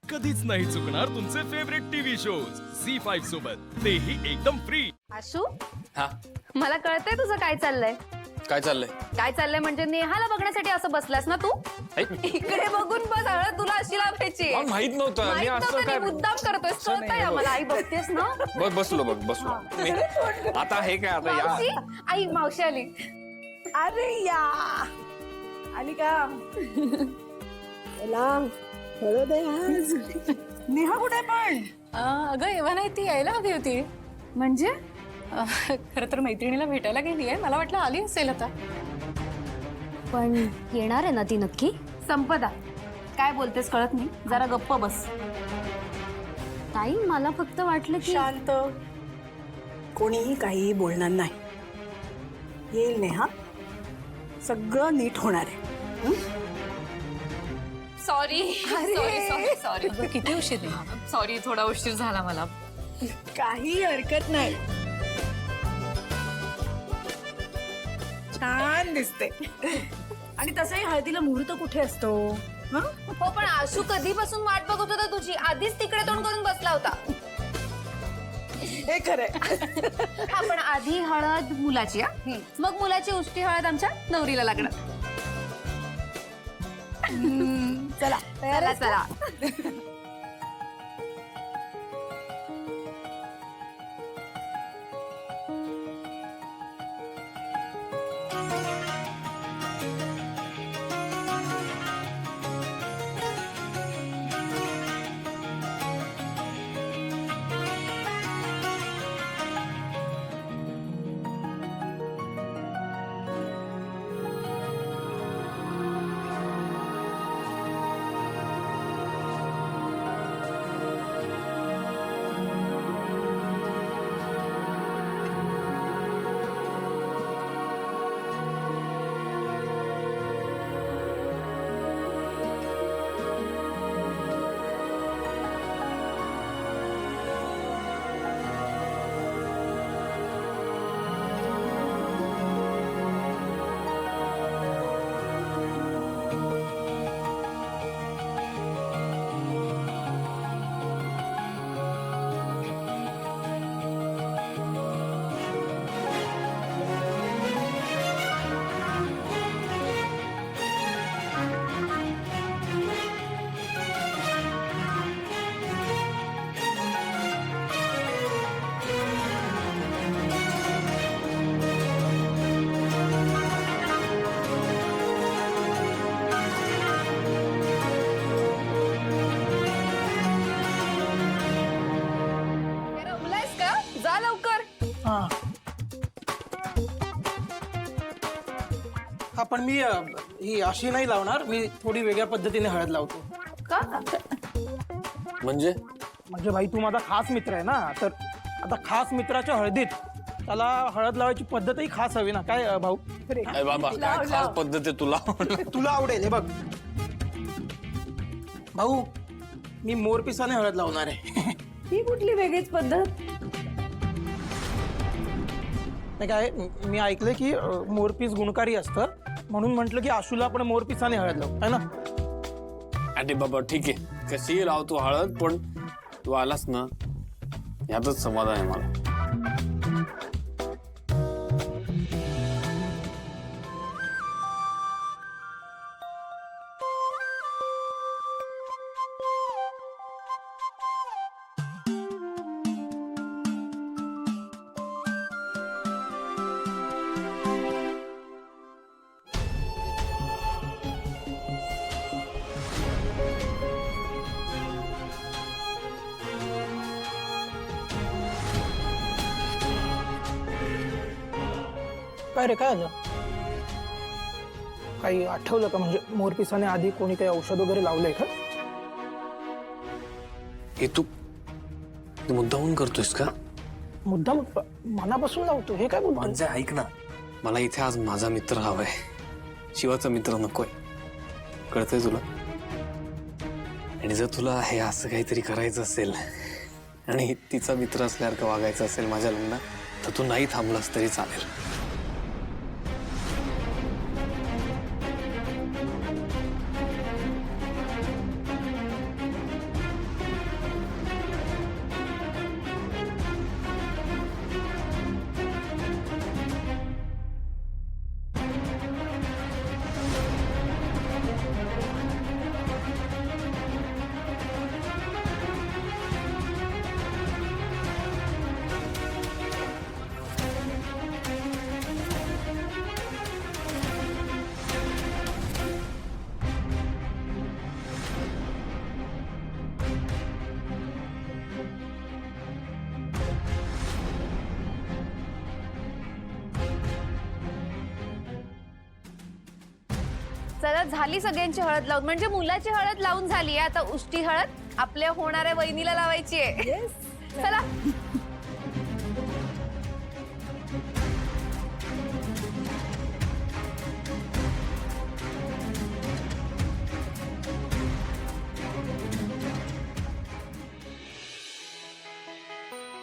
कधीच नाही चुकणार तुमचे फेवरेट टीव्ही शोज झी5 सोबत, तेही एकदम फ्री। आशू, हा मला कळतंय तुझं काय चाललंय। काय चाललंय? काय चाललंय म्हणजे नेहाला बघण्यासाठी असं बसलास ना तू? ऐ, इकडे बघून बस, हळद तुला अशी लावायची। मला माहित नव्हतं मी माहित असं नव्हतं, काय मी मुद्दाम करतोय, कळतंय आम्हाला। आई बघतेस ना? बसलो मी आता हे काय आता मावशी, या आई मावशी आली। अरे या आली का? बोला हळद आहे आज। नेहा कुठे पण? अगं एव्हा नाही, ती यायला हवी होती। म्हणजे खरं तर मैत्रिणीला भेटायला गेली आहे, मला वाटलं आली असेल आता। पण येणार आहे ना ती नक्की? संपदा, काय बोलतेस कळत नाही, जरा गप्प बस। ताई, मला फक्त वाटलं की शांत, कोणीही काहीही बोलणार नाही। येईल नेहा, सगळं नीट होणार आहे। सॉरी सॉरी सॉरी सॉरी किती उशीर सॉरी, थोडा उशीर झाला मला। काही हरकत नाही, छान दिसते। आणि तसंही हळदीला मुहूर्त कुठे असतो? हं? हो, पण आशू कधीपासून वाट बघत होता तुझी, आधीच तिकडे तोंड करून बसला होता। हे खरंय। हा, पण आधी हळद मुलाची, मग मुलाची उष्टी हळद आमच्या नवरीला लागणार। चला चला चला। रमलायस का? जा लवकर। हा पण मी ही अशी नाही लावणार, मी थोडी वेगळ्या पद्धतीने हळद लावतो। का? म्हणजे म्हणजे भाई, तू माझा खास मित्र आहे ना, तर आता खास मित्राच्या हळदीत त्याला हळद लावायची पद्धतही खास हवी ना, काय भाऊ? अरे बाबा, काय खास पद्धत आहे तुला? तुला आवडेल हे बघ भाऊ, मी मोरपिसाने हळद लावणार आहे। ही कुठली वेगळीच पद्धत? नाही काय, मी ऐकलंय की मोरपीस गुणकारी असतं, म्हणून म्हटलं की आशूला आपण मोरपिसाने हळद लावू, है ना? अरे बाबा ठीक आहे, कशी लावतो हळद, पण तू आलास ना यातच समाधान आहे मला। काय रे, काय झालं? काही आठवलं का? म्हणजे मोरपिसाने आधी कोणी काही औषध वगैरे लावलंय का? हे तू मुद्दामून करतोयस का? मुद्दाम मनापासून लावतो, हे काय बोलतो? म्हणजे ऐक ना, मला इथे आज माझा मित्र हवाय, शिवाचा मित्र नकोय, कळतंय तुला? आणि जर तुला हे असं काहीतरी करायचं असेल आणि तिचा मित्र असल्यासारखं वागायचं असेल माझ्या लग्नात, तर तू नाही थांबलास तरी चालेल। चला झाली सगळ्यांची हळद लावून, म्हणजे मुलाची हळद लावून झाली आहे. आता उष्टी हळद आपल्या होणाऱ्या वहिनीला लावायची आहे. चला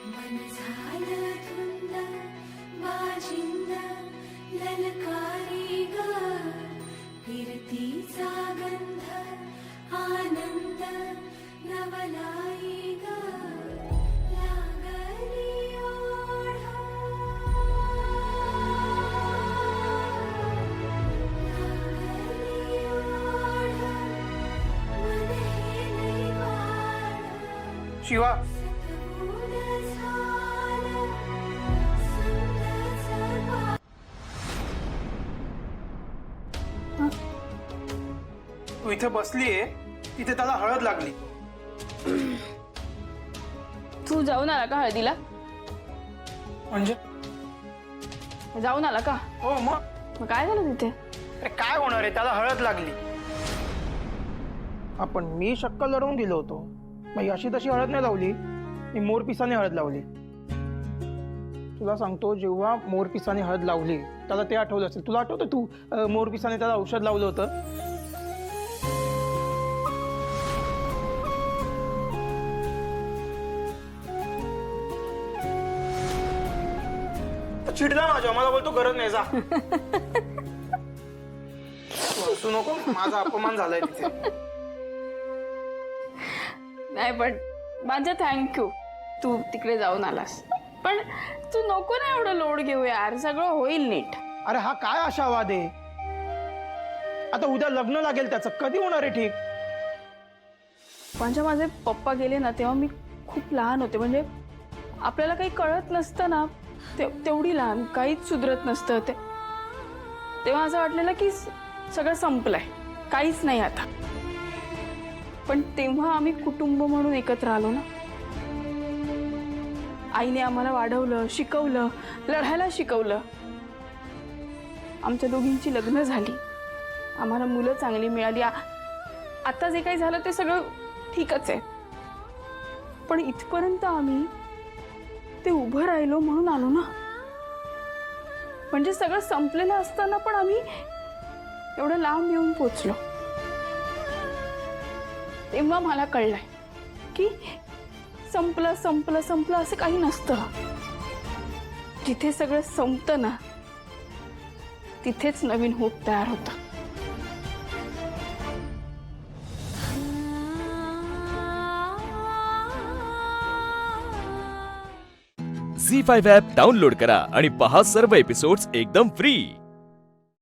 मन झालं धुंद वाजिंद ललकारी ग फिरतीचा गंध आनंद नवलाई ग लागली ओढ लागली ओढ मन हे लई वाढ शिवा तू इथे बसलीये, तिथे त्याला हळद लागली. तू जाऊन आला का हळदीला? म्हणजे जाऊन आला का? हो मग मग काय झालं तिथे? अरे काय होणार आहे, त्याला हळद लागली. आपण मी शक्कल लढवून दिलो होतो, मग अशी तशी हळद नाही लावली, मी मोरपिसाने हळद लावली. तुला सांगतो, जेव्हा मोरपिसाने हळद लावली त्याला ते आठवलं असेल. तुला आठवतं तू मोरपिसाने त्याला औषध लावलं होतं? चिडला माझ्या, मला बोलतो गरज नाही, जा. तू हसू नको, माझा अपमान झालाय तिथे. नाही पण माझ्या थँक्यू, तू तिकडे जाऊन आलास. पण तू नको ना एवढं लोड घेऊ यार, सगळं होईल नीट. अरे हा काय आशावाद आहे? आता उद्या लग्न लागेल त्याचं, कधी होणार आहे ठीक? माझे पप्पा गेले ना तेव्हा मी खूप लहान होते, म्हणजे आपल्याला काही कळत नसतं ना, तेवढी लहान, काहीच सुधरत नसतं ते. तेव्हा असं वाटलेलं की सगळं संपलंय, काहीच नाही आता. पण तेव्हा आम्ही कुटुंब म्हणून एकत्र आलो ना. आईने आम्हाला वाढवलं, शिकवलं, लढायला शिकवलं. आमच्या दोघींची लग्न झाली, आम्हाला मुलं चांगली मिळाली. आता जे काही झालं ते सगळं ठीकच आहे. पण इथपर्यंत आम्ही ते उभं राहिलो म्हणून आलो ना. म्हणजे सगळं संपलेलं असताना पण आम्ही एवढं लांब येऊन पोचलो. तेव्हा मला कळलंय की संपलं संपलं संपलं असं काही नसतं. जिथे सगळं संपतं ना, तिथेच नवीन होप तयार होतं. झी5 ॲप डाउनलोड करा आणि पहा सर्व एपिसोड्स एकदम फ्री.